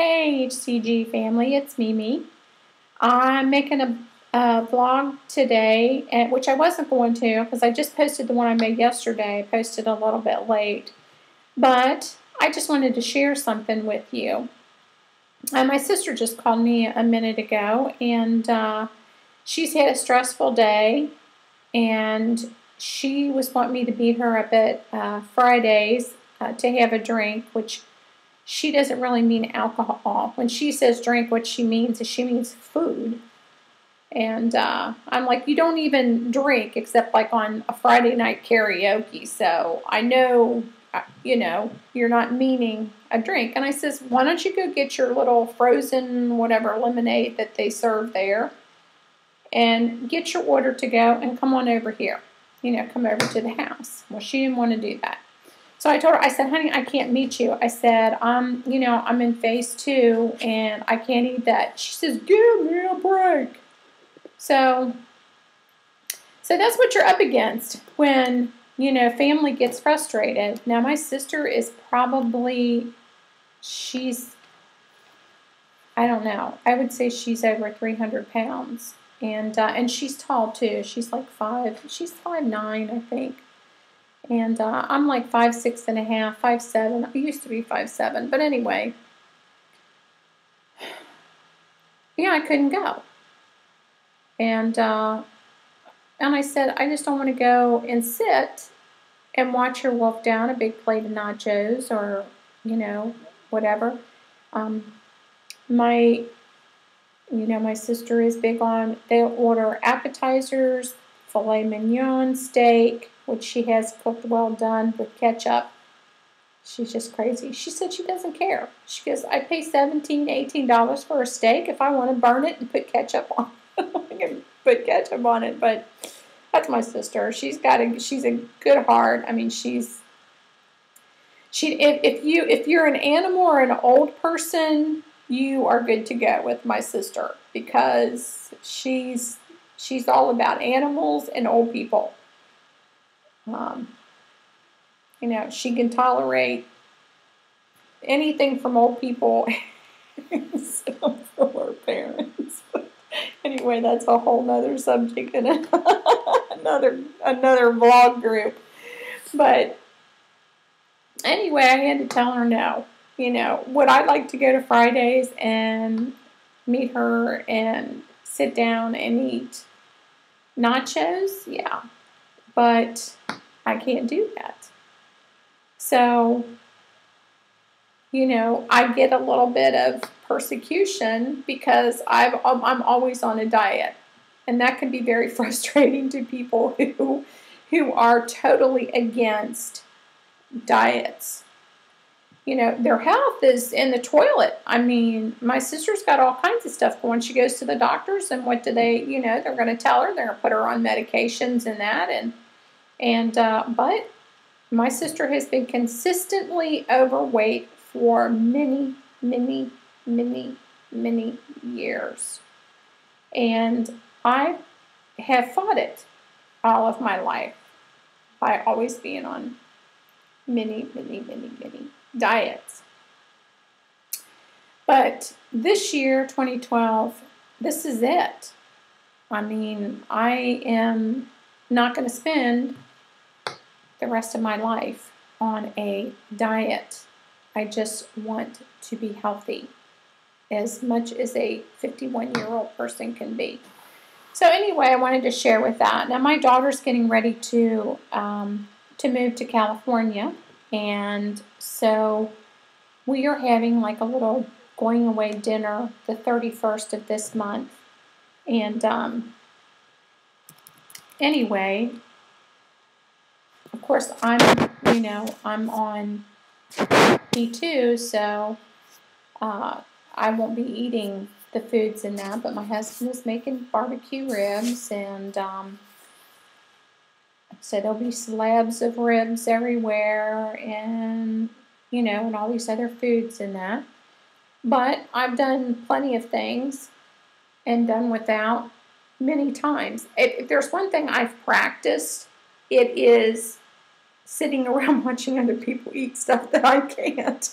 Hey HCG family, it's Mimi. I'm making a vlog today, which I wasn't going to because I just posted the one I made yesterday. I posted a little bit late, but I just wanted to share something with you. My sister just called me a minute ago, and she's had a stressful day, and she was wanting me to meet her up at Fridays to have a drink, which she doesn't really mean alcohol. When she says drink, what she means is she means food. And I'm like, you don't even drink except like on a Friday night karaoke. So I know, you're not meaning a drink. And I says, why don't you go get your little frozen whatever lemonade that they serve there and get your order to go and come on over here. Come over to the house. Well, she didn't want to do that. So I told her, I said, honey, I can't meet you. I said, I'm in phase 2 and I can't eat that. She says, give me a break. So that's what you're up against when, family gets frustrated. Now, my sister is probably, I don't know. I would say she's over 300 pounds. And she's tall too. She's like 5'9", I think. And I'm like 5'6" and a half, 5'7". I used to be 5'7", but anyway, yeah, I couldn't go. And I said, I just don't want to go and sit and watch her wolf down a big plate of nachos or, whatever. My sister is big on, they'll order appetizers, filet mignon, steak, which she has cooked well done with ketchup. She's just crazy. She said she doesn't care. She goes, I pay $17, $18 for a steak. If I want to burn it and put ketchup on it, I can put ketchup on it. But that's my sister. She's a good heart. I mean, if you're an animal or an old person, you are good to go with my sister because she's all about animals and old people. She can tolerate anything from old people except for her parents. Anyway, that's a whole nother subject and another vlog group. But anyway, I had to tell her no. Would I like to go to Fridays and meet her and sit down and eat nachos? Yeah. But I can't do that. So, I get a little bit of persecution because I'm always on a diet. And that can be very frustrating to people who are totally against diets. Their health is in the toilet. I mean, my sister's got all kinds of stuff going. She goes to the doctors, and what do they, they're going to tell her. They're going to put her on medications and that. But my sister has been consistently overweight for many, many, many, many years. And I have fought it all of my life by always being on many, many, many, many diets. But this year, 2012, this is it. I mean, I am not going to spend the rest of my life on a diet. I just want to be healthy as much as a 51-year-old person can be. So anyway, I wanted to share with that. Now my daughter's getting ready to move to California, and so we are having like a little going away dinner the 31st of this month. And anyway, of course, I'm on B2, so I won't be eating the foods in that, but my husband is making barbecue ribs, and so there'll be slabs of ribs everywhere, and and all these other foods in that. But I've done plenty of things and done without many times. If there's one thing I've practiced, it is sitting around watching other people eat stuff that I can't.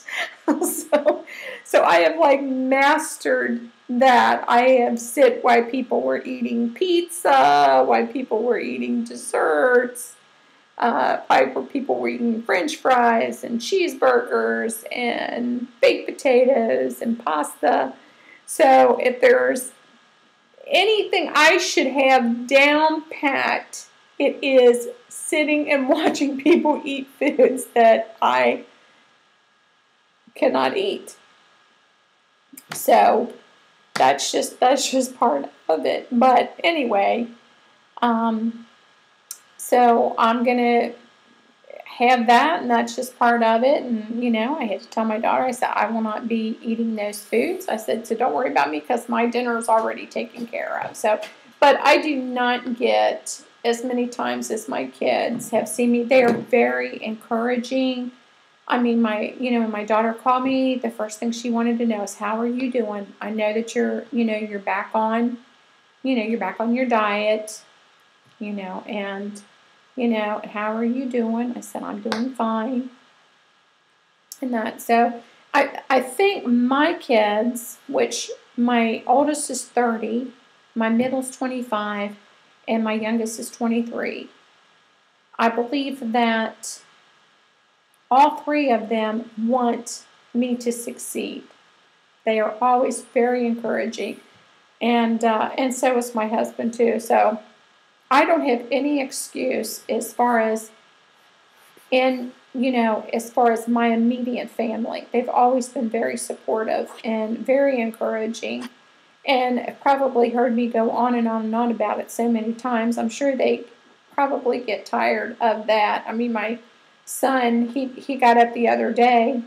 So I have like mastered that. I have sit while people were eating pizza, while people were eating desserts, while people were eating French fries and cheeseburgers and baked potatoes and pasta. So if there's anything I should have down pat, it is sitting and watching people eat foods that I cannot eat. So that's just part of it. But anyway, so I'm gonna have that, and that's just part of it. And I had to tell my daughter, I said, I will not be eating those foods. I said, so don't worry about me because my dinner is already taken care of. So, but I do not get as many times as my kids have seen me. They are very encouraging. I mean, when my daughter called me, the first thing she wanted to know is, how are you doing? I know that you're back on, you're back on your diet, and, how are you doing? I said, I'm doing fine. And that, so I think my kids, which my oldest is 30, my middle's 25, and my youngest is 23, I believe that all three of them want me to succeed. They are always very encouraging, and so is my husband too. So I don't have any excuse as far as as far as my immediate family. They've always been very supportive and very encouraging, and probably heard me go on and on and on about it so many times. I'm sure they probably get tired of that. I mean, my son, he got up the other day.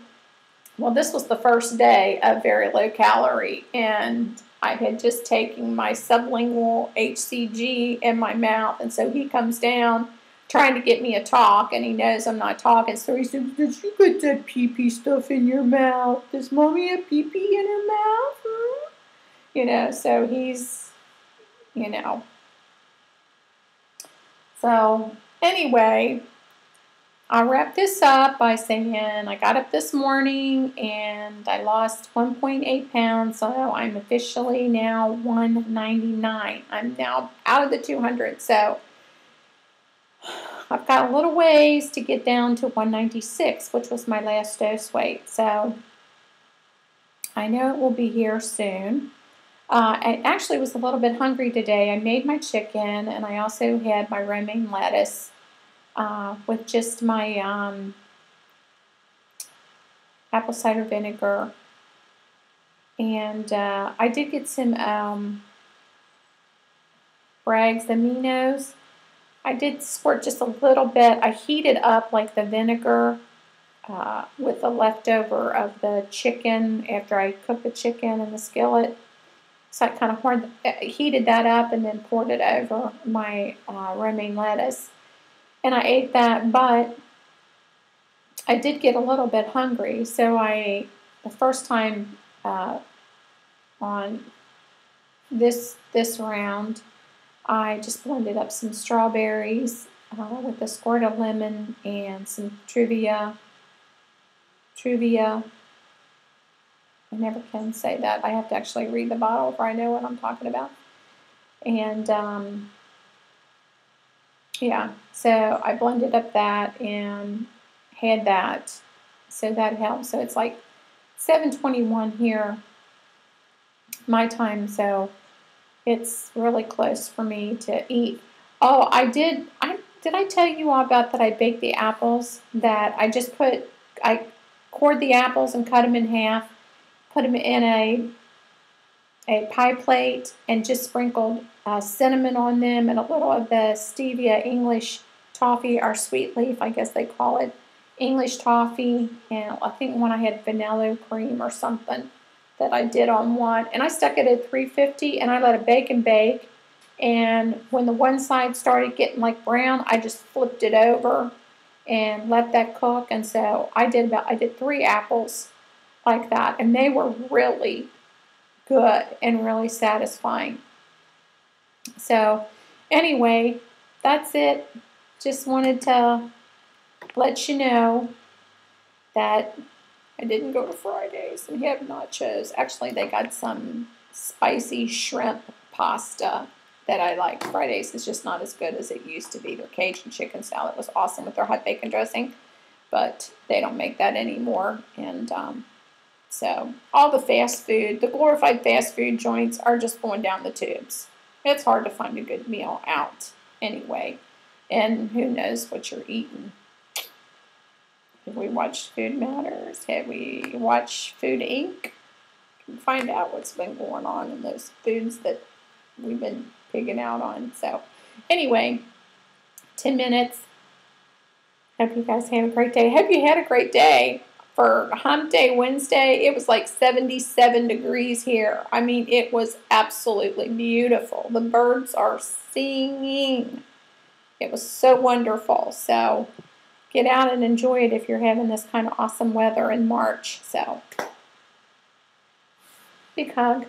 Well, this was the first day of very low calorie, and I had just taken my sublingual HCG in my mouth, and so he comes down trying to get me a talk, and he knows I'm not talking, so he says, did you get that pee-pee stuff in your mouth? Does Mommy have pee-pee in her mouth? So he's, So anyway, I'll wrap this up by saying I got up this morning and I lost 1.8 pounds, so I'm officially now 199. I'm now out of the 200, so I've got a little ways to get down to 196, which was my last dose weight. So I know it will be here soon. I actually was a little bit hungry today. I made my chicken, and I also had my romaine lettuce with just my apple cider vinegar. And I did get some Bragg's aminos. I did squirt just a little bit. I heated up like the vinegar with the leftover of the chicken after I cooked the chicken in the skillet. So I kind of heated that up and then poured it over my romaine lettuce. And I ate that, but I did get a little bit hungry. So the first time on this round, I just blended up some strawberries with a squirt of lemon and some Truvia. I never can say that. I have to actually read the bottle if I know what I'm talking about. And yeah, so I blended up that and had that. So that helps. So it's like 7:21 here, my time. So it's really close for me to eat. Oh, did I tell you all about that I baked the apples? That I cored the apples and cut them in half, put them in a pie plate, and just sprinkled cinnamon on them and a little of the stevia English toffee, or sweet leaf, I guess they call it, English toffee, and I think one I had vanilla cream or something that I did on one, and I stuck it at 350 and I let it bake and bake, and when the one side started getting like brown, I just flipped it over and let that cook. And so I did 3 apples like that, and they were really good and really satisfying. So anyway, that's it. Just wanted to let you know that I didn't go to Fridays and have nachos. Actually, they got some spicy shrimp pasta that I like. Fridays is just not as good as it used to be. Their Cajun chicken salad was awesome with their hot bacon dressing, but they don't make that anymore. And so all the fast food, the glorified fast food joints are just going down the tubes. It's hard to find a good meal out anyway. And who knows what you're eating. Have we watched Food Matters? Have we watched Food Inc? You can find out what's been going on in those foods that we've been pigging out on. So anyway, 10 minutes. Hope you guys have a great day. Hope you had a great day. For Hump Day Wednesday, it was like 77 degrees here. I mean, it was absolutely beautiful. The birds are singing. It was so wonderful. So get out and enjoy it if you're having this kind of awesome weather in March. So big hug.